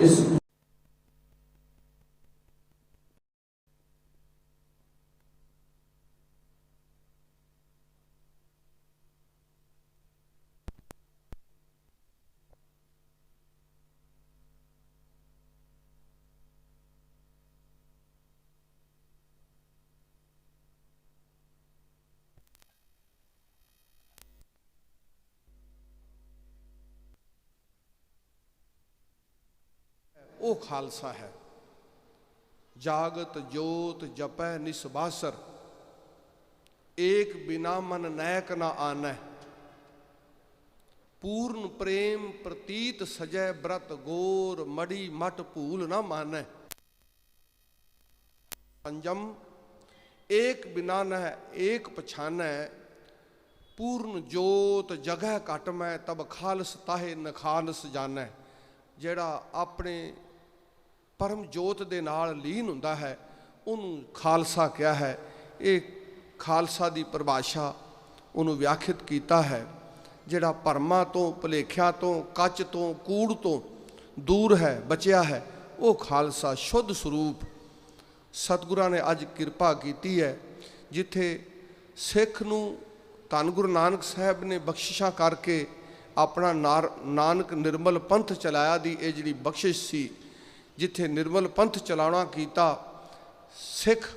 इस ਉਹ ਖਾਲਸਾ ਹੈ। ਜਾਗਤ ਜੋਤ ਜਪੈ ਨਿਸਬਾਸਰ, ਏਕ ਬਿਨਾ ਮਨ ਨੈਕ ਨਾ ਆਨੈ। पूर्ण प्रेम प्रतीत सजय व्रत गोर, मड़ी मट भूल न मानै। संजम एक बिना न एक पछानै, पूर्ण जोत जगह घट मैं, तब खालस ताहे नखालस जानै। ਜਿਹੜਾ ਆਪਣੇ परम जोत ਦੇ ਨਾਲ ਲੀਨ ਹੁੰਦਾ ਹੈ ਉਹਨੂੰ ਖਾਲਸਾ ਕਿਹਾ ਹੈ। ਇਹ ਖਾਲਸਾ ਦੀ ਪਰਿਭਾਸ਼ਾ ਉਹਨੂੰ ਵਿਆਖਿਤ ਕੀਤਾ ਹੈ। ਜਿਹੜਾ ਭਰਮਾਂ ਤੋਂ, ਭੁਲੇਖਿਆਂ ਤੋਂ, ਕੱਚ ਤੋਂ, ਕੂੜ ਤੋਂ ਦੂਰ ਹੈ, ਬਚਿਆ ਹੈ, ਉਹ ਖਾਲਸਾ ਸ਼ੁੱਧ ਸਰੂਪ। ਸਤਿਗੁਰਾਂ ਨੇ ਅੱਜ ਕਿਰਪਾ ਕੀਤੀ ਹੈ ਜਿੱਥੇ ਸਿੱਖ ਨੂੰ ਧੰਨ ਗੁਰੂ ਨਾਨਕ ਸਾਹਿਬ ਨੇ ਬਖਸ਼ਿਸ਼ਾਂ ਕਰਕੇ ਆਪਣਾ ਨਾਨਕ ਨਿਰਮਲ ਪੰਥ ਚਲਾਇਆ ਦੀ ਇਹ ਜਿਹੜੀ ਬਖਸ਼ਿਸ਼ ਸੀ, ਜਿੱਥੇ ਨਿਰਮਲ ਪੰਥ ਚਲਾਉਣਾ ਕੀਤਾ, ਸਿੱਖ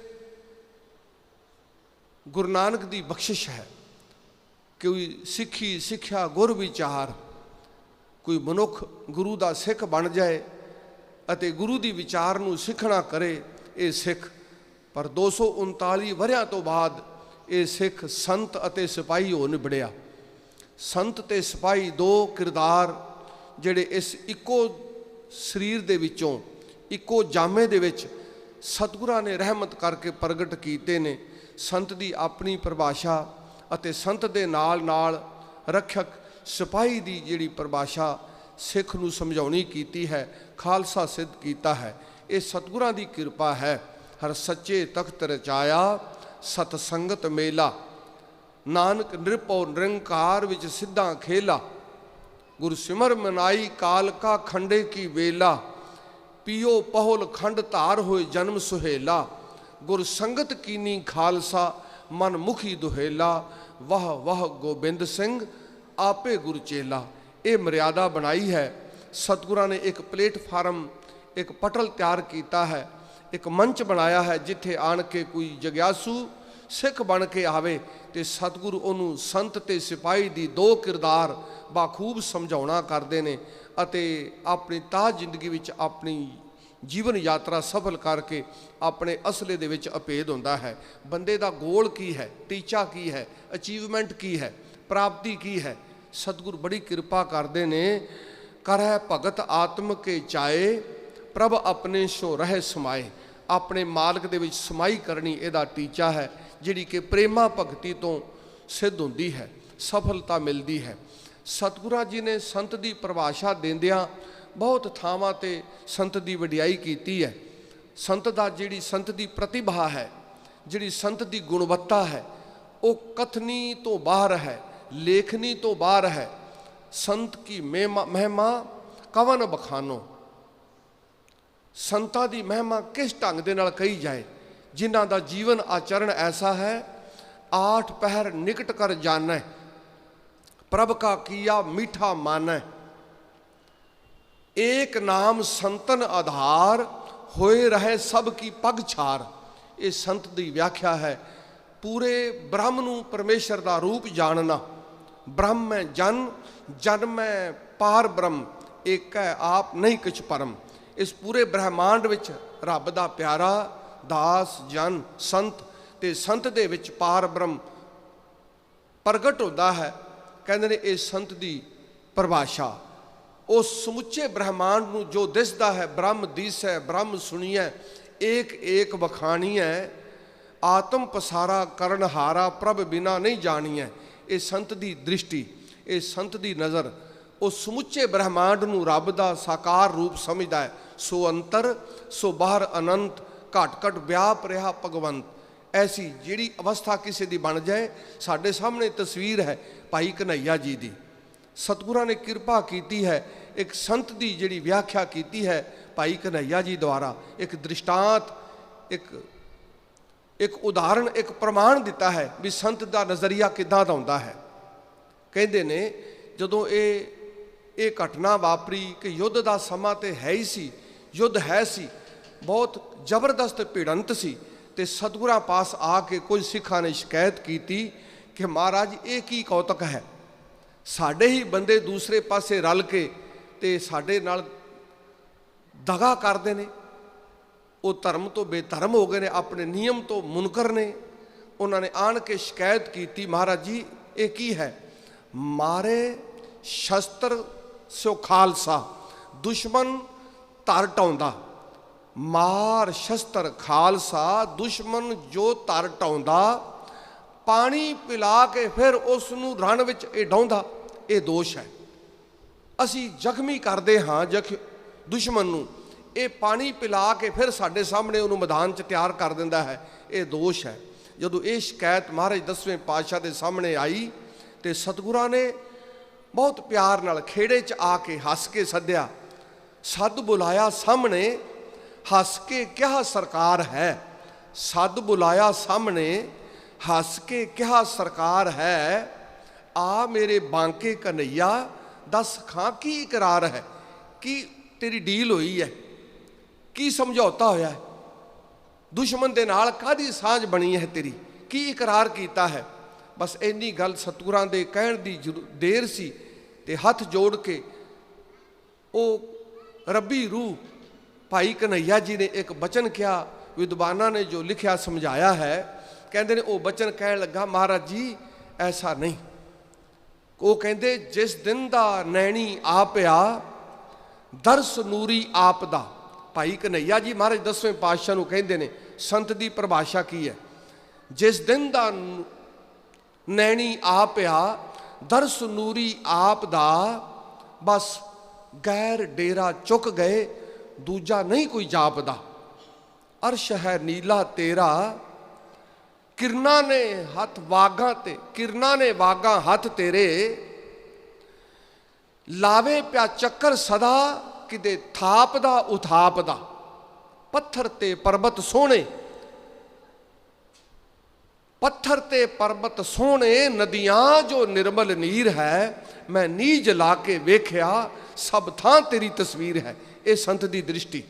ਗੁਰੂ ਨਾਨਕ ਦੀ ਬਖਸ਼ਿਸ਼ ਹੈ। ਕੋਈ ਸਿੱਖੀ ਸਿੱਖਿਆ ਗੁਰ ਵਿਚਾਰ, ਕੋਈ ਮਨੁੱਖ ਗੁਰੂ ਦਾ ਸਿੱਖ ਬਣ ਜਾਏ ਅਤੇ ਗੁਰੂ ਦੀ ਵਿਚਾਰ ਨੂੰ ਸਿੱਖਣਾ ਕਰੇ, ਇਹ ਸਿੱਖ। ਪਰ 239 ਵਰ੍ਹਿਆਂ ਤੋਂ ਬਾਅਦ ਇਹ ਸਿੱਖ ਸੰਤ ਅਤੇ ਸਿਪਾਹੀ ਹੋ ਨਿਬੜਿਆ। ਸੰਤ ਤੇ ਸਿਪਾਹੀ ਦੋ ਕਿਰਦਾਰ ਜਿਹੜੇ ਇਸ ਇੱਕੋ ਸਰੀਰ ਦੇ ਵਿੱਚੋਂ, ਇੱਕੋ ਜਾਮੇ ਦੇ ਵਿੱਚ ਸਤਿਗੁਰਾਂ ਨੇ ਰਹਿਮਤ ਕਰਕੇ ਪ੍ਰਗਟ ਕੀਤੇ ਨੇ। ਸੰਤ ਦੀ ਆਪਣੀ ਪਰਿਭਾਸ਼ਾ ਅਤੇ ਸੰਤ ਦੇ ਨਾਲ ਨਾਲ ਰੱਖਿਅਕ ਸਿਪਾਹੀ ਦੀ ਜਿਹੜੀ ਪਰਿਭਾਸ਼ਾ ਸਿੱਖ ਨੂੰ ਸਮਝਾਉਣੀ ਕੀਤੀ ਹੈ, ਖਾਲਸਾ ਸਿੱਧ ਕੀਤਾ ਹੈ। ਇਹ ਸਤਿਗੁਰਾਂ ਦੀ ਕਿਰਪਾ ਹੈ। ਹਰ ਸੱਚੇ ਤਖਤ ਰਚਾਇਆ, ਸਤ ਸੰਗਤ ਮੇਲਾ, ਨਾਨਕ ਨਿਰਭਉ ਨਿਰੰਕਾਰ ਵਿੱਚ ਸਿੱਧਾ ਖੇਲਾ। ਗੁਰ ਸਿਮਰ ਮਨਾਈ ਕਾਲ ਕਾ ਖੰਡੇ ਕੀ ਵੇਲਾ, ਪੀਓ ਪਹੁਲ ਖੰਡ ਧਾਰ ਹੋਏ ਜਨਮ ਸੁਹੇਲਾ। ਗੁਰ ਸੰਗਤ ਕੀਨੀ ਖਾਲਸਾ ਮਨ ਮੁਖੀ ਦੁਹੇਲਾ, ਵਾਹ ਵਾਹ ਗੋਬਿੰਦ ਸਿੰਘ ਆਪੇ ਗੁਰ ਚੇਲਾ। ਇਹ ਮਰਿਆਦਾ ਬਣਾਈ ਹੈ ਸਤਿਗੁਰਾਂ ਨੇ। ਇੱਕ ਪਲੇਟਫਾਰਮ, ਇੱਕ ਪਟਲ ਤਿਆਰ ਕੀਤਾ ਹੈ, ਇੱਕ ਮੰਚ ਬਣਾਇਆ ਹੈ ਜਿੱਥੇ ਆਣ ਕੇ ਕੋਈ ਜਗਿਆਸੂ ਸਿੱਖ ਬਣ ਕੇ ਆਵੇ ਤੇ ਸਤਿਗੁਰੂ ਉਹਨੂੰ ਸੰਤ ਤੇ ਸਿਪਾਹੀ ਦੀ ਦੋ ਕਿਰਦਾਰ ਬਾਖੂਬ ਸਮਝਾਉਣਾ ਕਰਦੇ ਨੇ ਅਤੇ ਆਪਣੀ ਤਾਜ ਜ਼ਿੰਦਗੀ ਵਿੱਚ ਆਪਣੀ ਜੀਵਨ ਯਾਤਰਾ ਸਫਲ ਕਰਕੇ ਆਪਣੇ ਅਸਲੇ ਦੇ ਵਿੱਚ ਅਭੇਦ ਹੁੰਦਾ ਹੈ। ਬੰਦੇ ਦਾ ਗੋਲ ਕੀ ਹੈ, ਟੀਚਾ ਕੀ ਹੈ, ਅਚੀਵਮੈਂਟ ਕੀ ਹੈ, ਪ੍ਰਾਪਤੀ ਕੀ ਹੈ। ਸਤਿਗੁਰ ਬੜੀ ਕਿਰਪਾ ਕਰਦੇ ਨੇ। ਕਰਹਿ ਭਗਤ ਆਤਮ ਕੇ ਚਾਏ, ਪ੍ਰਭ ਆਪਣੇ ਸੋ ਰਹਿ ਸਮਾਏ। ਆਪਣੇ ਮਾਲਕ ਦੇ ਵਿੱਚ ਸਮਾਈ ਕਰਨੀ ਇਹਦਾ ਟੀਚਾ ਹੈ, ਜਿਹੜੀ ਕਿ ਪ੍ਰੇਮਾ ਭਗਤੀ ਤੋਂ ਸਿੱਧ ਹੁੰਦੀ ਹੈ, ਸਫਲਤਾ ਮਿਲਦੀ ਹੈ। ਸਤਿਗੁਰਾਂ ਜੀ ਨੇ ਸੰਤ ਦੀ ਪਰਿਭਾਸ਼ਾ ਦਿੰਦਿਆਂ ਬਹੁਤ ਥਾਵਾਂ 'ਤੇ ਸੰਤ ਦੀ ਵਡਿਆਈ ਕੀਤੀ ਹੈ। ਸੰਤ ਦਾ ਜਿਹੜੀ ਸੰਤ ਦੀ ਪ੍ਰਤਿਭਾ ਹੈ, ਜਿਹੜੀ ਸੰਤ ਦੀ ਗੁਣਵੱਤਾ ਹੈ, ਉਹ ਕਥਨੀ ਤੋਂ ਬਾਹਰ ਹੈ, ਲੇਖਨੀ ਤੋਂ ਬਾਹਰ ਹੈ। ਸੰਤ ਕੀ ਮਹਿਮਾ ਕਵਨ ਬਖਾਨੋ। ਸੰਤਾਂ ਦੀ ਮਹਿਮਾ ਕਿਸ ਢੰਗ ਦੇ ਨਾਲ ਕਹੀ ਜਾਏ, ਜਿਨ੍ਹਾਂ ਦਾ ਜੀਵਨ ਆਚਰਣ ਐਸਾ ਹੈ। ਆਠ ਪਹਿਰ ਨਿਕਟ ਕਰ ਜਾਣੈ, ਪ੍ਰਭ ਕਾ ਕੀਆ ਮੀਠਾ ਮਾਨੈ। एक नाम संतन आधार, होए रहे सब की पग छार। ये संत की व्याख्या है। पूरे ब्रह्म नूं परमेश्वर का रूप जानना। ब्रह्म है जन, जन में पार ब्रह्म, एक है आप नहीं किछ परम। इस पूरे ब्रह्मांड विच रब दा प्यारा दास जन संत ते संत दे विच पार ब्रह्म प्रगट होता है। कहते ने ये संत की परिभाषा। उस समुचे ब्रह्मांड ਨੂੰ जो दिसदा है, ब्रह्म दिसै, ब्रह्म सुनिए, एक एक बखाणीए, आत्म पसारा करनहारा, प्रभ बिना नहीं जानिए। ये संत की दृष्टि, ये संत की नज़र उस समुचे ब्रह्मांड ਨੂੰ रब ਦਾ साकार रूप समझदा है। सो अंतर सो बाहर अनंत, घट घट व्याप रहा भगवंत। ऐसी जिहड़ी अवस्था किसी की बन जाए। साडे सामने तस्वीर है भाई कन्हैया जी की। सतगुरां ने किरपा कीती है। एक संत की जिहड़ी व्याख्या कीती है भाई कन्हैया जी द्वारा, एक दृष्टांत, एक उदाहरण, एक प्रमाण दिता है भी संत का नज़रिया किदां दा हुंदा है। कहते ने जदों ये घटना वापरी कि युद्ध का समा तो है ही सी, युद्ध है सी, बहुत जबरदस्त भिड़ंत सी, ते सतगुरां पास आके कुछ सिखां ने शिकायत की कि महाराज ये की कौतक है, साढ़े ही बंदे दूसरे पासे रल के ते साढ़े नाल दगा करते हैं, वो धर्म तो बेधर्म हो गए ने, अपने नियम तो मुनकर ने। उन्होंने आन के शिकायत की, महाराज जी ये की है, मारे शस्त्र सो खालसा दुश्मन तर टाउंदा, मार शस्त्र खालसा दुश्मन जो तर टाउंदा, पानी पिला के फिर उसनू रण विच ढाउंदा, ये दोष है। असी जख्मी करते हाँ दुश्मन नू, ये पानी पिला के फिर साढ़े सामने उन्होंने मैदान च तैयार कर दिंदा है, ये दोष है। जदों ये शिकायत महाराज 10वें पातशाह के सामने आई तो सतगुरां ने बहुत प्यार नाल खेड़े च आके हस के सद्या, सद बुलाया सामने, हस के क्या सरकार है, सद बुलाया सामने, हस के क्या सरकार है, आ मेरे बांके कन्हैया दस खां की इकरार है, कि तेरी डील हुई है, की समझौता होया है, दुश्मन दे नाल कादी साझ बनी है तेरी, की इकरार कीता है। बस इन्नी गल सतगुरां दे कहण दी देर सी ते हथ जोड़ के वो रब्बी रूह भाई कन्हैया जी ने एक बचन किया, विद्वाना ने जो लिखा समझाया है, कहते ने वो बचन कहन लगा, महाराज जी ऐसा नहीं, वो कहते जिस दिन दा नैनी आ पिया दरस नूरी आप दा। भाई कन्हैया जी महाराज 10वें पातशाह नूं कहंदे ने, संत की परिभाषा की है, जिस दिन दा नैनी आ पिया दरस नूरी आप दा, बस गैर डेरा चुक गए दूजा नहीं कोई जापदा, अर्श है नीला तेरा किरना ने हथ वागा ते, किरना ने वागा हथ तेरे, लावे प्या चक्कर सदा किते थापदा उथापदा, पत्थर ते पर्वत सोने, पत्थर ते पर्वत सोने, नदियां जो निर्मल नीर है, मैं नीज ला के वेख्या सब थां तेरी तस्वीर है। ये संत की दृष्टि,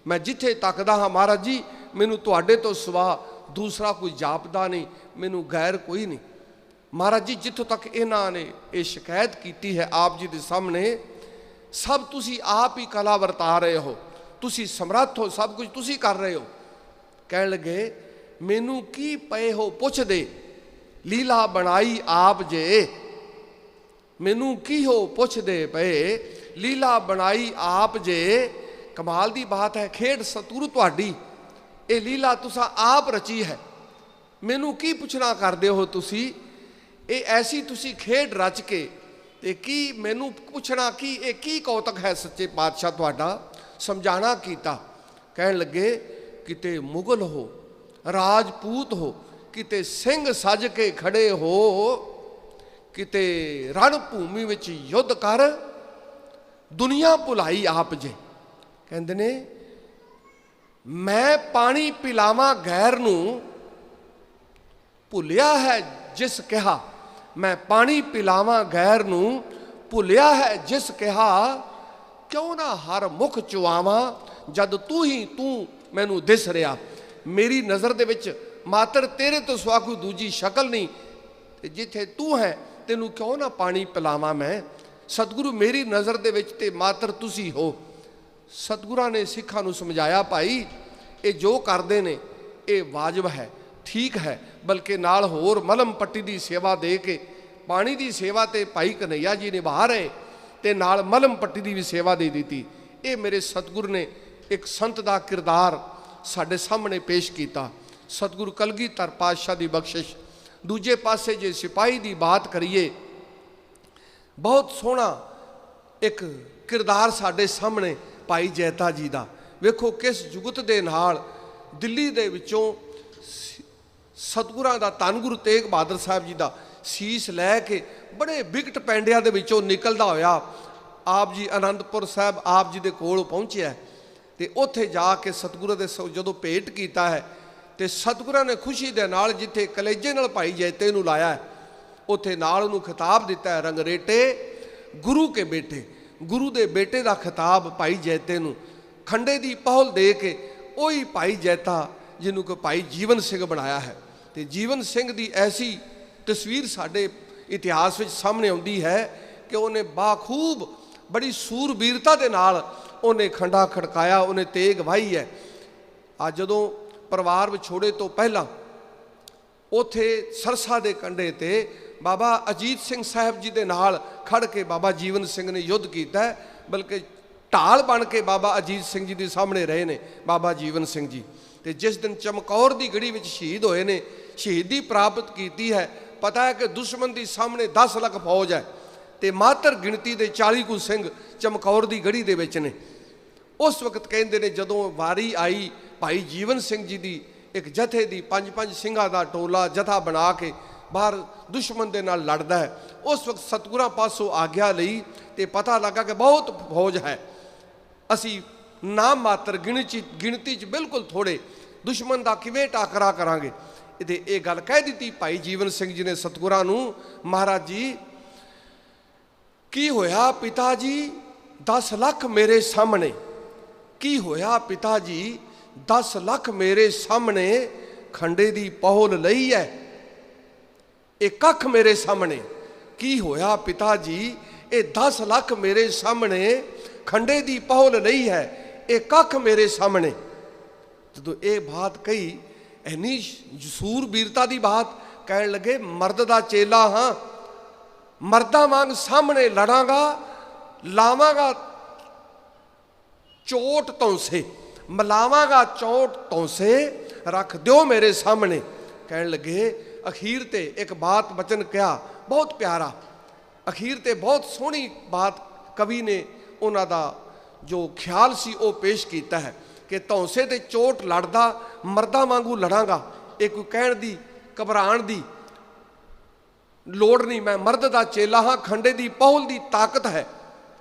मैं जिथे तकदा हाँ महाराज जी मैनू तुहाडे तो सिवा दूसरा कोई जापदा नहीं, मैनू गैर कोई नहीं। महाराज जी जिथों तक इन्हां ने ये शिकायत की है आप जी के सामने, सब तुसी आप ही कला वरता रहे हो, तुसी समर्थ हो, सब कुछ तुसी कर रहे हो। कह लगे मैनू की पे हो पुछ दे, लीला बनाई आप जे, मैनू की हो पुछ दे पे, लीला बनाई आप जे। कमाल की बात है, खेड सतगुरु तुहाडी, ये लीला तुसा आप रची है, मैनू की पुछना करदे हो तुसी, ये ऐसी तुसी खेड रच के ते की मैनू पुछना की, ये की कौतक है सच्चे पातशाह तुहाडा, समझाना कीता। कहन लगे किते मुगल हो, राजपूत हो, किते सिंह सज के खड़े हो, किते रण भूमि विच युद्ध कर, दुनिया भुलाई आप जे। कहंदे ने मैं पानी पिलावां गैर नूं, भुलिया है जिस कहा, मैं पानी पिलावां गैर नूं, भुलिया है जिस कहा, क्यों ना हर मुख चुआवां, जद तू ही तू मैनू दिस रहा। मेरी नज़र दे विच मात्र तेरे तो सिवा कोई दूजी शक्ल नहीं, ते जिथे तू है तेनू क्यों ना पानी पिलावां मैं। सतगुरु मेरी नज़र दे विच ते मात्र तुसी हो। सतगुरां ने सिखां नूं समझाया, भाई ये जो करते ने ये वाजिब है, ठीक है, बल्कि नाल होर मलम पट्टी की सेवा दे के, पानी की सेवा तो भाई कन्हैया जी निभा रहे, ते नाल मलम पट्टी की भी सेवा दे दी। ये मेरे सतगुरु ने एक संत का किरदार साढ़े सामने पेश किया। सतगुरु कलगीधर पातशाह की बख्शिश। दूजे पासे जे सिपाही की बात करिए, बहुत सोहना एक किरदार साढ़े सामने भाई जैता जी का। वेखो किस जुगत दे नाल दिल्ली दे विचों सतगुरां दा धन गुरु तेग बहादुर साहब जी का ਸੀਸ ਲੈ ਕੇ ਬੜੇ ਬਿਕਟ ਪੈਂਡਿਆਂ ਦੇ ਵਿੱਚੋਂ ਨਿਕਲਦਾ ਹੋਇਆ ਆਪ ਜੀ ਅਨੰਦਪੁਰ ਸਾਹਿਬ ਆਪ ਜੀ ਦੇ ਕੋਲ ਪਹੁੰਚਿਆ। ਤੇ ਉੱਥੇ ਜਾ ਕੇ ਸਤਿਗੁਰਾਂ ਦੇ ਜਦੋਂ ਭੇਟ ਕੀਤਾ ਹੈ ਤੇ ਸਤਿਗੁਰਾਂ ਨੇ ਖੁਸ਼ੀ ਦੇ ਨਾਲ ਜਿੱਥੇ ਕਲੇਜੇ ਨਾਲ ਭਾਈ ਜੈਤੇ ਨੂੰ ਲਾਇਆ ਹੈ, ਉੱਥੇ ਨਾਲ ਉਹਨੂੰ ਖਿਤਾਬ ਦਿੱਤਾ ਹੈ, ਰੰਗਰੇਟੇ ਗੁਰੂ ਕੇ ਬੇਟੇ, ਗੁਰੂ ਦੇ ਬੇਟੇ ਦਾ ਖਿਤਾਬ ਭਾਈ ਜੈਤੇ ਨੂੰ ਖੰਡੇ ਦੀ ਪਹੁਲ ਦੇ ਕੇ ਉਹੀ ਭਾਈ ਜੈਤਾ ਜਿਹਨੂੰ ਕਿ ਭਾਈ ਜੀਵਨ ਸਿੰਘ ਬਣਾਇਆ ਹੈ। ਤੇ ਜੀਵਨ ਸਿੰਘ ਦੀ ਐਸੀ ਤਸਵੀਰ ਸਾਡੇ ਇਤਿਹਾਸ ਵਿੱਚ ਸਾਹਮਣੇ ਆਉਂਦੀ ਹੈ ਕਿ ਉਹਨੇ ਬਾਖੂਬ ਬੜੀ ਸੂਰਬੀਰਤਾ ਦੇ ਨਾਲ ਉਹਨੇ ਖੰਡਾ ਖੜਕਾਇਆ, ਉਹਨੇ ਤੇਗ ਵਾਹੀ ਹੈ। ਅੱਜ ਜਦੋਂ ਪਰਿਵਾਰ ਵਿਛੋੜੇ ਤੋਂ ਪਹਿਲਾਂ ਉੱਥੇ ਸਰਸਾ ਦੇ ਕੰਢੇ ਤੇ ਬਾਬਾ ਅਜੀਤ ਸਿੰਘ ਸਾਹਿਬ ਜੀ ਦੇ ਨਾਲ ਖੜ ਕੇ ਬਾਬਾ ਜੀਵਨ ਸਿੰਘ ਨੇ ਯੁੱਧ ਕੀਤਾ, ਬਲਕਿ ਢਾਲ ਬਣ ਕੇ ਬਾਬਾ ਅਜੀਤ ਸਿੰਘ ਜੀ ਦੇ ਸਾਹਮਣੇ ਰਹੇ ਨੇ ਬਾਬਾ ਜੀਵਨ ਸਿੰਘ ਜੀ। ਤੇ ਜਿਸ ਦਿਨ ਚਮਕੌਰ ਦੀ ਗੜੀ ਵਿੱਚ ਸ਼ਹੀਦ ਹੋਏ ਨੇ, ਸ਼ਹੀਦੀ ਪ੍ਰਾਪਤ ਕੀਤੀ ਹੈ। ਪਤਾ ਹੈ ਕਿ ਦੁਸ਼ਮਣ ਦੀ ਸਾਹਮਣੇ 10 ਲੱਖ ਫੌਜ ਹੈ ਤੇ ਮਾਤਰ ਗਿਣਤੀ ਦੇ 40 ਕੁ ਸਿੰਘ ਚਮਕੌਰ ਦੀ ਗੜੀ ਦੇ ਵਿੱਚ ਨੇ। ਉਸ ਵਕਤ ਕਹਿੰਦੇ ਨੇ ਜਦੋਂ ਵਾਰੀ ਆਈ ਭਾਈ ਜੀਵਨ ਸਿੰਘ ਜੀ ਦੀ, ਇੱਕ ਜਥੇ ਦੀ 5-5 ਸਿੰਘਾਂ ਦਾ ਟੋਲਾ ਜਥਾ ਬਣਾ ਕੇ ਬਾਹਰ ਦੁਸ਼ਮਣ ਦੇ ਨਾਲ ਲੜਦਾ ਹੈ। ਉਸ ਵਕਤ ਸਤਿਗੁਰਾਂ ਪਾਸੋਂ ਆਗਿਆ ਲਈ ਤੇ ਪਤਾ ਲੱਗਾ ਕਿ ਬਹੁਤ ਫੌਜ ਹੈ, ਅਸੀਂ ਨਾਮ ਮਾਤਰ ਗਿਣਤੀ 'ਚ ਬਿਲਕੁਲ ਥੋੜ੍ਹੇ, ਦੁਸ਼ਮਣ ਦਾ ਕਿਵੇਂ ਟਾਕਰਾ ਕਰਾਂਗੇ। ਤੇ ਇਹ ਗੱਲ ਕਹਿ ਦਿੱਤੀ ਭਾਈ ਜੀਵਨ ਸਿੰਘ ਜੀ ਨੇ ਸਤਿਗੁਰਾਂ ਨੂੰ, ਮਹਾਰਾਜ ਜੀ ਕੀ ਹੋਇਆ ਪਿਤਾ ਜੀ 10 ਲੱਖ ਮੇਰੇ ਸਾਹਮਣੇ, ਕੀ ਹੋਇਆ ਪਿਤਾ ਜੀ 10 ਲੱਖ ਮੇਰੇ ਸਾਹਮਣੇ, ਖੰਡੇ ਦੀ ਪਹੁਲ ਲਈ ਹੈ ਇਹ ਕੱਖ ਮੇਰੇ ਸਾਹਮਣੇ। ਕੀ ਹੋਇਆ ਪਿਤਾ ਜੀ ਇਹ 10 ਲੱਖ ਮੇਰੇ ਸਾਹਮਣੇ, ਖੰਡੇ ਦੀ ਪਹੁਲ ਲਈ ਹੈ ਇਹ ਕੱਖ ਮੇਰੇ ਸਾਹਮਣੇ। ਜਦੋਂ ਇਹ ਬਾਤ ਕਹੀ, ਇੰਨੀ ਸੂਰਬੀਰਤਾ ਦੀ ਬਾਤ, ਕਹਿਣ ਲੱਗੇ ਮਰਦ ਦਾ ਚੇਲਾ ਹਾਂ, ਮਰਦਾਂ ਵਾਂਗ ਸਾਹਮਣੇ ਲੜਾਂਗਾ, ਲਾਵਾਂਗਾ ਚੋਟ ਤੌਂਸੇ, ਮਲਾਵਾਂਗਾ ਚੋਟ ਤੌਂਸੇ, ਰੱਖ ਦਿਓ ਮੇਰੇ ਸਾਹਮਣੇ। ਕਹਿਣ ਲੱਗੇ ਅਖੀਰ ਤੇ ਇੱਕ ਬਾਤ ਬਚਨ ਕਿਹਾ ਬਹੁਤ ਪਿਆਰਾ, ਅਖੀਰ ਤੇ ਬਹੁਤ ਸੋਹਣੀ ਬਾਤ ਕਵੀ ਨੇ ਉਹਨਾਂ ਦਾ ਜੋ ਖਿਆਲ ਸੀ ਉਹ ਪੇਸ਼ ਕੀਤਾ ਹੈ ਕਿ ਧੌਂਸੇ ਤੇ ਚੋਟ ਲੜਦਾ ਮਰਦਾਂ ਵਾਂਗੂ ਲੜਾਂਗਾ। ਇਹ ਕੋਈ ਕਹਿਣ ਦੀ ਘਬਰਾਉਣ ਦੀ ਲੋੜ ਨਹੀਂ, ਮੈਂ ਮਰਦ ਦਾ ਚੇਲਾ ਹਾਂ, ਖੰਡੇ ਦੀ ਪਹੁਲ ਦੀ ਤਾਕਤ ਹੈ,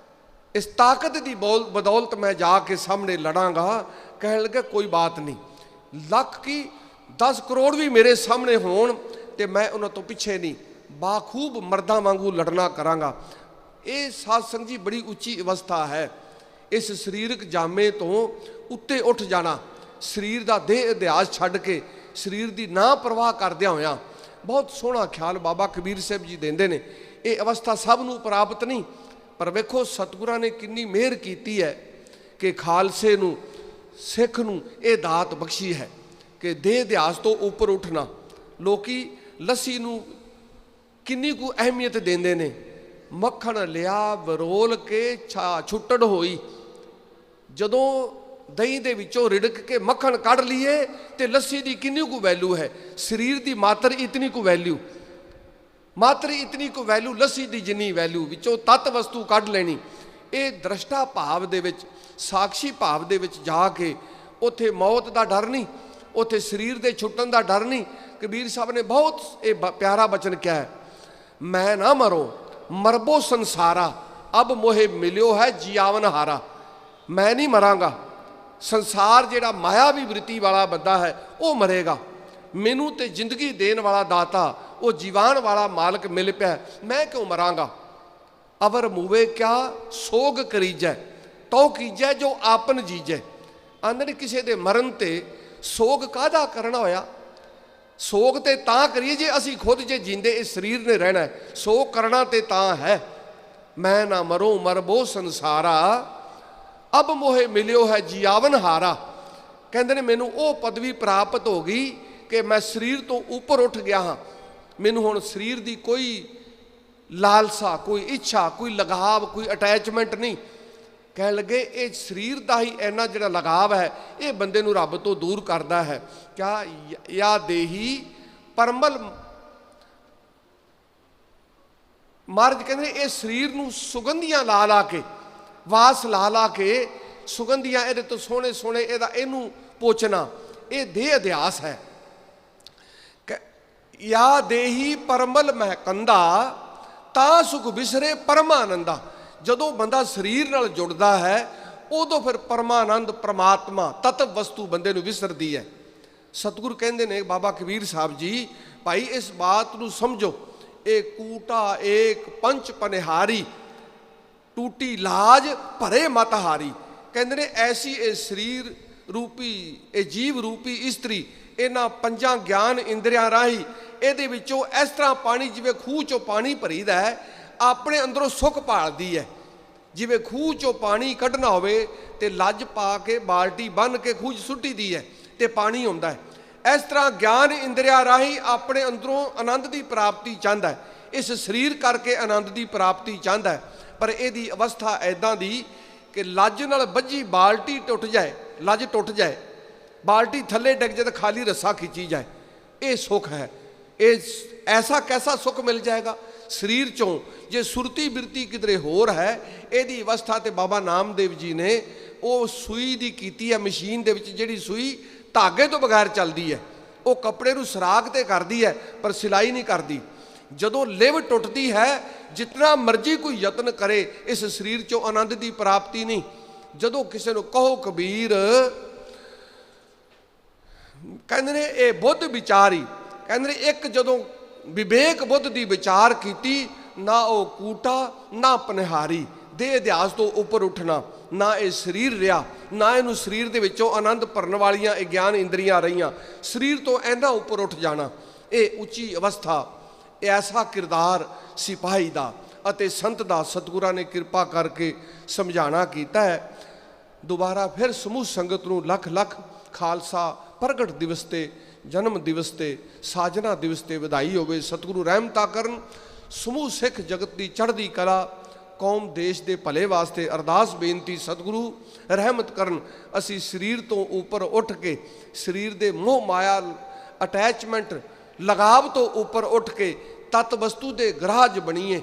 ਇਸ ਤਾਕਤ ਦੀ ਬਦੌਲਤ ਮੈਂ ਜਾ ਕੇ ਸਾਹਮਣੇ ਲੜਾਂਗਾ। ਕਹਿਣ ਲੱਗੇ ਕੋਈ ਬਾਤ ਨਹੀਂ, ਲੱਖ ਕੀ 10 ਕਰੋੜ ਵੀ ਮੇਰੇ ਸਾਹਮਣੇ ਹੋਣ ਤੇ ਮੈਂ ਉਹਨਾਂ ਤੋਂ ਪਿੱਛੇ ਨਹੀਂ, ਬਾਖੂਬ ਮਰਦਾਂ ਵਾਂਗੂ ਲੜਨਾ ਕਰਾਂਗਾ। ਇਹ ਸਾਧ ਸੰਗਤ ਜੀ ਬੜੀ ਉੱਚੀ ਅਵਸਥਾ ਹੈ, ਇਸ ਸਰੀਰਕ ਜਾਮੇ ਤੋਂ ਉੱਤੇ ਉੱਠ ਜਾਣਾ, ਸਰੀਰ ਦਾ ਦੇਹ ਅਧਿਆਸ ਛੱਡ ਕੇ ਸਰੀਰ ਦੀ ਨਾ ਪਰਵਾਹ ਕਰਦਿਆਂ ਹੋਇਆਂ। ਬਹੁਤ ਸੋਹਣਾ ਖਿਆਲ ਬਾਬਾ ਕਬੀਰ ਸਾਹਿਬ ਜੀ ਦਿੰਦੇ ਨੇ। ਇਹ ਅਵਸਥਾ ਸਭ ਨੂੰ ਪ੍ਰਾਪਤ ਨਹੀਂ, ਪਰ ਵੇਖੋ ਸਤਿਗੁਰਾਂ ਨੇ ਕਿੰਨੀ ਮਿਹਰ ਕੀਤੀ ਹੈ ਕਿ ਖਾਲਸੇ ਨੂੰ, ਸਿੱਖ ਨੂੰ ਇਹ ਦਾਤ ਬਖਸ਼ੀ ਹੈ ਕਿ ਦੇਹ ਅਧਿਆਸ ਤੋਂ ਉੱਪਰ ਉੱਠਣਾ। ਲੋਕੀ ਲੱਸੀ ਨੂੰ ਕਿੰਨੀ ਕੁ ਅਹਿਮੀਅਤ ਦਿੰਦੇ ਨੇ, ਮੱਖਣ ਲਿਆ ਵਰੋਲ ਕੇ ਛੁੱਟੜ ਹੋਈ, ਜਦੋਂ ਦਹੀਂ ਦੇ ਵਿੱਚੋਂ ਰਿੜਕ ਕੇ ਮੱਖਣ ਕੱਢ ਲਈਏ ਤੇ ਲੱਸੀ ਦੀ ਕਿੰਨੀ ਕੁ ਵੈਲਿਊ ਹੈ, ਸਰੀਰ ਦੀ ਮਾਤਰ ਇਤਨੀ ਕੁ ਵੈਲਿਊ, ਮਾਤਰ ਇਤਨੀ ਕੁ ਵੈਲਿਊ ਲੱਸੀ ਦੀ ਜਿੰਨੀ ਵੈਲਿਊ, ਵਿੱਚੋਂ ਤੱਤ ਵਸਤੂ ਕੱਢ ਲੈਣੀ। ਇਹ ਦ੍ਰਿਸ਼ਟਾ ਭਾਵ ਦੇ ਵਿੱਚ, ਸਾਖਸ਼ੀ ਭਾਵ ਦੇ ਵਿੱਚ ਜਾ ਕੇ ਉੱਥੇ ਮੌਤ ਦਾ ਡਰ ਨਹੀਂ, ਉੱਥੇ ਸਰੀਰ ਦੇ ਛੁੱਟਣ ਦਾ ਡਰ ਨਹੀਂ। ਕਬੀਰ ਸਾਹਿਬ ਨੇ ਬਹੁਤ ਇਹ ਪਿਆਰਾ ਬਚਨ ਕਿਹਾ ਹੈ, ਮੈਂ ਨਾ ਮਰੋ ਮਰਬੋ ਸੰਸਾਰਾ, ਅਬ ਮੋਹੇ ਮਿਲਿਓ ਹੈ ਜੀਵਨ ਹਾਰਾ। ਮੈਂ ਨਹੀਂ ਮਰਾਂਗਾ, ਸੰਸਾਰ ਜਿਹੜਾ ਮਾਇਆ ਵ੍ਰਿਤੀ ਵਾਲਾ ਬੰਦਾ ਹੈ ਉਹ ਮਰੇਗਾ, ਮੈਨੂੰ ਤੇ ਜ਼ਿੰਦਗੀ ਦੇਣ ਵਾਲਾ ਦਾਤਾ, ਉਹ ਜੀਵਾਨ ਵਾਲਾ ਮਾਲਕ ਮਿਲ ਪਿਆ, ਮੈਂ ਕਿਉਂ ਮਰਾਂਗਾ। ਅਵਰ ਮੂਵੇ ਕਿਆ ਸੋਗ ਕਰੀਜੈ, ਤਉ ਕੀਜੈ ਜੋ ਆਪਨ ਜੀਜੈ। ਆਂਦੇ ਕਿਸੇ ਦੇ ਮਰਨ ਤੇ ਸੋਗ ਕਾਹਦਾ ਕਰਨਾ ਹੋਇਆ, ਸੋਗ ਤੇ ਤਾਂ ਕਰੀਏ ਜੇ ਅਸੀਂ ਖੁਦ ਜੇ ਜਿੰਦੇ ਇਸ ਸਰੀਰ ਨੇ ਰਹਿਣਾ, ਸੋਗ ਕਰਨਾ ਤੇ ਤਾਂ ਹੈ। ਮੈਂ ਨਾ ਮਰੋ ਮਰਬੋ ਸੰਸਾਰਾ, ਅਬ ਮੋਹੇ ਮਿਲਿਓ ਹੈ ਜੀਵਨ ਹਾਰਾ। ਕਹਿੰਦੇ ਨੇ ਮੈਨੂੰ ਉਹ ਪਦਵੀ ਪ੍ਰਾਪਤ ਹੋ ਗਈ ਕਿ ਮੈਂ ਸਰੀਰ ਤੋਂ ਉੱਪਰ ਉੱਠ ਗਿਆ ਹਾਂ, ਮੈਨੂੰ ਹੁਣ ਸਰੀਰ ਦੀ ਕੋਈ ਲਾਲਸਾ, ਕੋਈ ਇੱਛਾ, ਕੋਈ ਲਗਾਵ, ਕੋਈ ਅਟੈਚਮੈਂਟ ਨਹੀਂ। ਕਹਿਣ ਲੱਗੇ ਇਹ ਸਰੀਰ ਦਾ ਹੀ ਇੰਨਾ ਜਿਹੜਾ ਲਗਾਵ ਹੈ ਇਹ ਬੰਦੇ ਨੂੰ ਰੱਬ ਤੋਂ ਦੂਰ ਕਰਦਾ ਹੈ। ਕਿਆ ਯਾ ਦੇਹੀ ਪਰਮਲ, ਮਹਾਰਾਜ ਕਹਿੰਦੇ ਇਹ ਸਰੀਰ ਨੂੰ ਸੁਗੰਧੀਆਂ ਲਾ ਲਾ ਕੇ, ਵਾਸ ਲਾ ਲਾ ਕੇ ਸੁਗੰਧੀਆਂ ਇਹਦੇ ਤੋਂ ਸੋਹਣੇ ਸੋਹਣੇ ਇਹਨੂੰ ਪੋਚਣਾ, ਇਹ ਦੇਹ ਅਧਿਆਸ ਹੈ। या देही परमल महकंदा ਤਾਂ ਸੁਖ ਵਿਸਰੇ ਪਰਮਾਨੰਦਾ। ਜਦੋਂ ਬੰਦਾ ਸਰੀਰ ਨਾਲ ਜੁੜਦਾ ਹੈ ਉਦੋਂ ਫਿਰ ਪਰਮਾਨੰਦ ਪਰਮਾਤਮਾ ਤਤਵ ਵਸਤੂ ਬੰਦੇ ਨੂੰ ਵਿਸਰਦੀ ਹੈ। ਸਤਿਗੁਰ ਕਹਿੰਦੇ ਨੇ ਬਾਬਾ ਕਬੀਰ ਸਾਹਿਬ ਜੀ, ਭਾਈ ਇਸ ਬਾਤ ਨੂੰ ਸਮਝੋ, ਇਹ ਕੂਟਾ ਏਕ ਪੰਚ ਪਨਿਹਾਰੀ ਟੂਟੀ ਲਾਜ ਭਰੇ ਮਤ ਹਾਰੀ। ਕਹਿੰਦੇ ਨੇ ਐਸੀ ਇਹ ਸਰੀਰ ਰੂਪੀ ਇਹ ਜੀਵ ਰੂਪੀ ਇਸਤਰੀ ਇਹਨਾਂ ਪੰਜਾਂ ਗਿਆਨ ਇੰਦਰੀਆਂ ਰਾਹੀਂ ਇਹਦੇ ਵਿੱਚੋਂ ਇਸ ਤਰ੍ਹਾਂ ਪਾਣੀ, ਜਿਵੇਂ ਖੂਹ ਚੋਂ ਪਾਣੀ ਭਰੀਦਾ ਹੈ, ਆਪਣੇ ਅੰਦਰੋਂ ਸੁੱਖ ਭਾਲਦੀ ਹੈ। ਜਿਵੇਂ ਖੂਹ ਚੋਂ ਪਾਣੀ ਕੱਢਣਾ ਹੋਵੇ ਤੇ ਲੱਜ ਪਾ ਕੇ ਬਾਲਟੀ ਬੰਨ੍ਹ ਕੇ ਖੂਹ 'ਚ ਸੁੱਟੀ ਦੀ ਹੈ ਤੇ ਪਾਣੀ ਆਉਂਦਾ ਹੈ। ਇਸ ਤਰ੍ਹਾਂ ਗਿਆਨ ਇੰਦਰੀਆਂ ਰਾਹੀਂ ਆਪਣੇ ਅੰਦਰੋਂ ਆਨੰਦ ਦੀ ਪ੍ਰਾਪਤੀ ਚਾਹੁੰਦਾ ਹੈ। ਇਸ ਸਰੀਰ ਕਰਕੇ ਆਨੰਦ ਦੀ ਪ੍ਰਾਪਤੀ ਚਾਹੁੰਦਾ ਹੈ, ਪਰ ਇਹਦੀ ਅਵਸਥਾ ਐਦਾਂ ਦੀ ਕਿ ਲੱਜ ਨਾਲ ਬੱਝੀ ਬਾਲਟੀ ਟੁੱਟ ਜਾਏ, ਲੱਜ ਟੁੱਟ ਜਾਏ, ਬਾਲਟੀ ਥੱਲੇ ਡਿੱਗ ਜਾਏ ਤਾਂ ਖਾਲੀ ਰੱਸਾ ਖਿੱਚੀ ਜਾਏ। ਇਹ ਸੁੱਖ ਹੈ। ਇਹ ਐਸਾ ਕੈਸਾ ਸੁੱਖ ਮਿਲ ਜਾਏਗਾ ਸਰੀਰ ਚੋਂ ਜੇ ਸੁਰਤੀ ਬਿਰਤੀ ਕਿਧਰੇ ਹੋਰ ਹੈ। ਇਹਦੀ ਅਵਸਥਾ ਤੇ ਬਾਬਾ ਨਾਮਦੇਵ ਜੀ ਨੇ ਉਹ ਸੂਈ ਦੀ ਕੀਤੀ ਹੈ, ਮਸ਼ੀਨ ਦੇ ਵਿੱਚ ਜਿਹੜੀ ਸੂਈ ਧਾਗੇ ਤੋਂ ਬਗੈਰ ਚੱਲਦੀ ਹੈ, ਉਹ ਕੱਪੜੇ ਨੂੰ ਸਰਾਗ ਤੇ ਕਰਦੀ ਹੈ ਪਰ ਸਿਲਾਈ ਨਹੀਂ ਕਰਦੀ। ਜਦੋਂ ਲਿਵ ਟੁੱਟਦੀ ਹੈ, ਜਿਤਨਾ ਮਰਜ਼ੀ ਕੋਈ ਯਤਨ ਕਰੇ ਇਸ ਸਰੀਰ ਚੋਂ ਆਨੰਦ ਦੀ ਪ੍ਰਾਪਤੀ ਨਹੀਂ। ਜਦੋਂ ਕਿਸੇ ਨੂੰ ਕਹੋ ਕਬੀਰ, ਕਹਿੰਦੇ ਨੇ ਇਹ ਬੁੱਧ ਵਿਚਾਰੀ, ਕਹਿੰਦੇ ਨੇ ਇੱਕ ਜਦੋਂ ਵਿਵੇਕ ਬੁੱਧ ਦੀ ਵਿਚਾਰ ਕੀਤੀ, ਨਾ ਉਹ ਕੂਟਾ ਨਾ ਪਨਿਹਾਰੀ, ਦੇਹ ਅਧਿਆਸ ਤੋਂ ਉੱਪਰ ਉੱਠਣਾ, ਨਾ ਇਹ ਸਰੀਰ ਰਿਹਾ, ਨਾ ਇਹਨੂੰ ਸਰੀਰ ਦੇ ਵਿੱਚੋਂ ਆਨੰਦ ਭਰਨ ਵਾਲੀਆਂ ਇਹ ਗਿਆਨ ਇੰਦਰੀਆਂ ਰਹੀਆਂ, ਸਰੀਰ ਤੋਂ ਇੰਨਾ ਉੱਪਰ ਉੱਠ ਜਾਣਾ। ਇਹ ਉੱਚੀ ਅਵਸਥਾ, ਐਸਾ ਕਿਰਦਾਰ ਸਿਪਾਹੀ ਦਾ ਅਤੇ ਸੰਤ ਦਾ ਸਤਿਗੁਰਾਂ ਨੇ ਕਿਰਪਾ ਕਰਕੇ ਸਮਝਾਣਾ ਕੀਤਾ ਹੈ। ਦੁਬਾਰਾ ਫਿਰ ਸਮੂਹ ਸੰਗਤ ਨੂੰ ਲੱਖ ਲੱਖ ਖਾਲਸਾ ਪ੍ਰਗਟ ਦਿਵਸ ਤੇ, ਜਨਮ ਦਿਵਸ ਤੇ, ਸਾਜਨਾ ਦਿਵਸ ਤੇ ਵਧਾਈ ਹੋਵੇ। ਸਤਿਗੁਰੂ ਰਹਿਮਤਾਂ ਕਰਨ, ਸਮੂਹ ਸਿੱਖ ਜਗਤ ਦੀ ਚੜ੍ਹਦੀ ਕਲਾ, ਕੌਮ ਦੇਸ਼ ਦੇ ਭਲੇ ਵਾਸਤੇ ਅਰਦਾਸ ਬੇਨਤੀ, ਸਤਿਗੁਰੂ ਰਹਿਮਤ ਕਰਨ। ਅਸੀਂ ਸਰੀਰ ਤੋਂ ਉੱਪਰ ਉੱਠ ਕੇ, ਸਰੀਰ ਦੇ ਮੋਹ ਮਾਇਆ ਅਟੈਚਮੈਂਟ ਲਗਾਵ ਤੋਂ ਉੱਪਰ ਉੱਠ ਕੇ ਤਤ ਵਸਤੂ ਦੇ ਗ੍ਰਾਹਕ ਬਣੀਏ।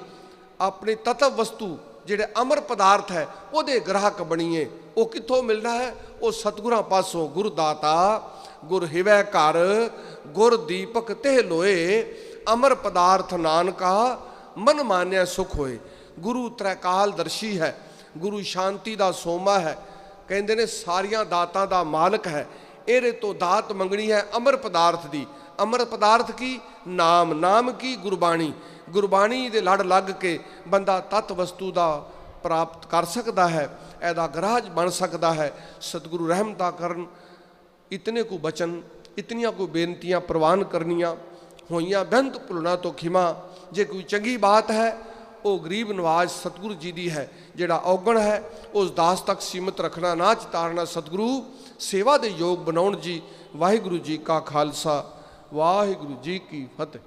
ਆਪਣੇ ਤਤਵ ਵਸਤੂ ਜਿਹੜੇ ਅਮਰ ਪਦਾਰਥ ਹੈ ਉਹਦੇ ਗ੍ਰਾਹਕ ਬਣੀਏ। ਉਹ ਕਿੱਥੋਂ ਮਿਲਣਾ ਹੈ? ਉਹ ਸਤਿਗੁਰਾਂ ਪਾਸੋਂ। ਗੁਰ ਦਾਤਾ ਗੁਰ ਹਿਵੈ ਘਰ, ਗੁਰ ਦੀਪਕ ਤਿਹ ਲੋਏ, ਅਮਰ ਪਦਾਰਥ ਨਾਨਕਾ ਮਨ ਮਾਨਿਆ ਸੁਖ ਹੋਏ। ਗੁਰੂ ਤ੍ਰੈਕਾਲ ਦਰਸ਼ੀ ਹੈ, ਗੁਰੂ ਸ਼ਾਂਤੀ ਦਾ ਸੋਮਾ ਹੈ। ਕਹਿੰਦੇ ਨੇ ਸਾਰੀਆਂ ਦਾਤਾਂ ਦਾ ਮਾਲਕ ਹੈ। ਇਹਦੇ ਤੋਂ ਦਾਤ ਮੰਗਣੀ ਹੈ ਅਮਰ ਪਦਾਰਥ ਦੀ। ਅਮਰ ਪਦਾਰਥ ਕੀ? ਨਾਮ। ਨਾਮ ਕੀ? ਗੁਰਬਾਣੀ। ਗੁਰਬਾਣੀ ਦੇ ਲੜ ਲੱਗ ਕੇ ਬੰਦਾ ਤਤ ਵਸਤੂ ਦਾ ਪ੍ਰਾਪਤ ਕਰ ਸਕਦਾ ਹੈ, ਇਹਦਾ ਗ੍ਰਾਹਕ ਬਣ ਸਕਦਾ ਹੈ। ਸਤਿਗੁਰੂ ਰਹਿਮਤਾਂ ਕਰਨ। ਇਤਨੇ ਕੋ ਬਚਨ, ਇਤਨੀਆਂ ਕੋ ਬੇਨਤੀਆਂ ਪ੍ਰਵਾਨ ਕਰਨੀਆਂ ਹੋਈਆਂ। ਬੇਅੰਤ ਭੁੱਲਣਾ ਤੋਂ ਖਿਮਾ। ਜੇ ਕੋਈ ਚੰਗੀ ਬਾਤ ਹੈ ਉਹ ਗਰੀਬ ਨਵਾਜ਼ ਸਤਿਗੁਰੂ ਜੀ ਦੀ ਹੈ। ਜਿਹੜਾ ਔਗਣ ਹੈ ਉਸ ਦਾਸ ਤੱਕ ਸੀਮਤ ਰੱਖਣਾ, ਨਾ ਚਿਤਾਰਨਾ। ਸਤਿਗੁਰੂ ਸੇਵਾ ਦੇ ਯੋਗ ਬਣਾਉਣ ਜੀ। ਵਾਹਿਗੁਰੂ ਜੀ ਕਾ ਖਾਲਸਾ, ਵਾਹਿਗੁਰੂ ਜੀ ਕੀ ਫਤਿਹ।